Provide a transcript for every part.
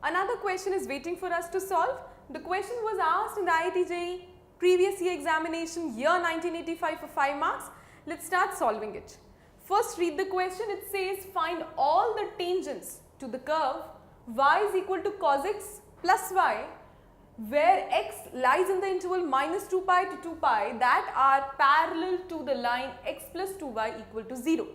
Another question is waiting for us to solve. The question was asked in the IIT JEE previous year examination year 1985 for 5 marks. Let's start solving it. First read the question. It says find all the tangents to the curve y is equal to cos x plus y where x lies in the interval minus 2 pi to 2 pi that are parallel to the line x plus 2y equal to 0.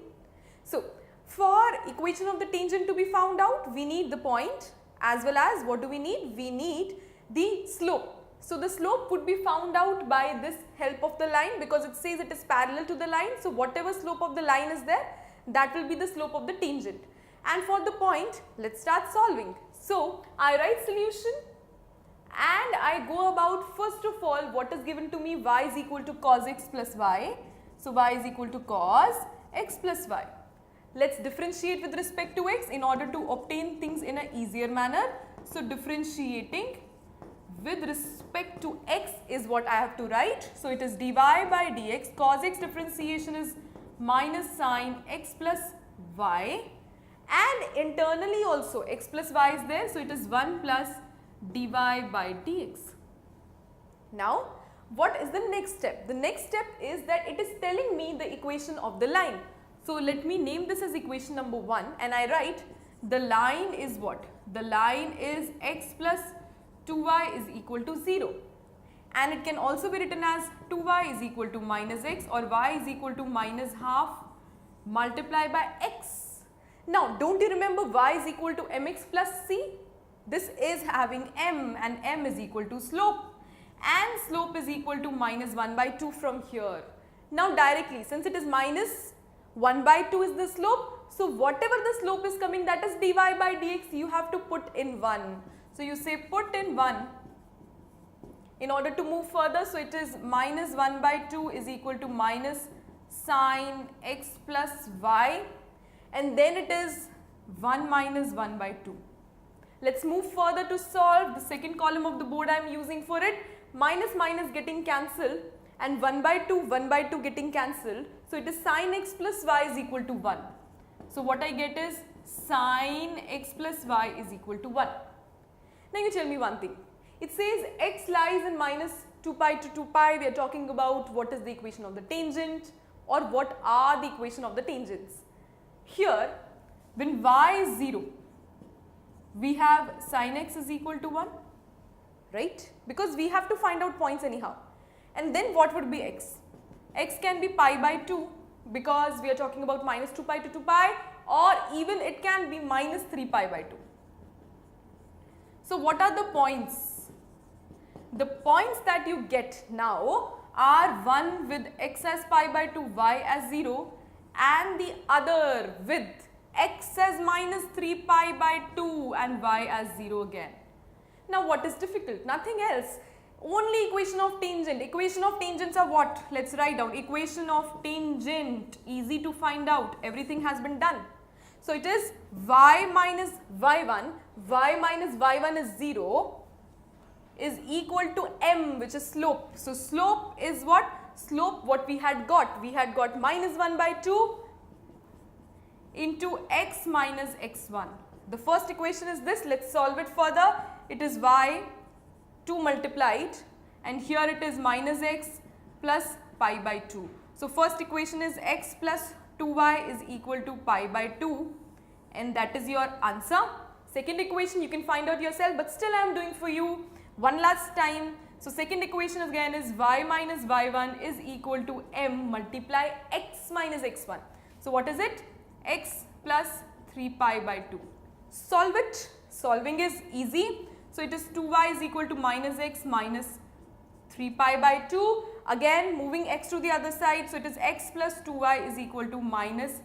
So, for equation of the tangent to be found out, we need the point as well as what do we need? We need the slope. So, the slope would be found out by this help of the line because it says it is parallel to the line. So, whatever slope of the line is there, that will be the slope of the tangent. And for the point, let's start solving. So, I write solution and I go about first of all what is given to me y is equal to cos x plus y. So, y is equal to cos x plus y. Let's differentiate with respect to x in order to obtain things in an easier manner. So, differentiating with respect to x is what I have to write. So, it is dy by dx. Cos x differentiation is minus sin x plus y, and internally also x plus y is there. So, it is 1 plus dy by dx. Now, what is the next step? The next step is that it is telling me the equation of the line. So, let me name this as equation number 1 and I write the line is what? The line is x plus 2y is equal to 0, and it can also be written as 2y is equal to minus x or y is equal to minus half multiplied by x. Now, don't you remember y is equal to mx plus c? This is having m and m is equal to slope, and slope is equal to minus 1 by 2 from here. Now, directly since it is minus 1 by 2 is the slope, so whatever the slope is coming, that is dy by dx, you have to put in 1. So, you say put in 1 in order to move further. So, it is minus 1 by 2 is equal to minus sin x plus y, and then it is 1 minus 1 by 2. Let's move further to solve. The second column of the board I am using for it, minus minus getting cancelled and 1 by 2 getting cancelled. So, it is sin x plus y is equal to 1. So, what I get is sin x plus y is equal to 1. Now, you tell me one thing. It says x lies in minus 2 pi to 2 pi. We are talking about what is the equation of the tangent or what are the equation of the tangents. Here, when y is 0, we have sin x is equal to 1, right? Because we have to find out points anyhow. And then what would be x? X can be pi by 2 because we are talking about minus 2 pi to 2 pi, or even it can be minus 3 pi by 2. So, what are the points? The points that you get now are one with x as pi by 2, y as 0, and the other with x as minus 3 pi by 2 and y as 0 again. Now, what is difficult? Nothing else. Only equation of tangent. Equation of tangents are what? Let's write down. Equation of tangent. Easy to find out. Everything has been done. So, it is y minus y1. Y minus y1 is 0 is equal to m, which is slope. So, slope is what? Slope what we had got. We had got minus 1 by 2 into x minus x1. The first equation is this. Let's solve it further. It is y 2 multiplied and here it is minus x plus pi by 2. So, first equation is x plus 2y is equal to pi by 2, and that is your answer. Second equation you can find out yourself, but still I am doing for you one last time. So, second equation again is y minus y1 is equal to m multiply x minus x1. So, what is it? X plus 3 pi by 2. Solve it. Solving is easy. So, it is 2y is equal to minus x minus 3 pi by 2. Again moving x to the other side. So, it is x plus 2y is equal to minus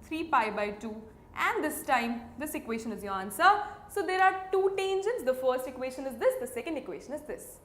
3 pi by 2, and this time this equation is your answer. So, there are two tangents. The first equation is this, the second equation is this.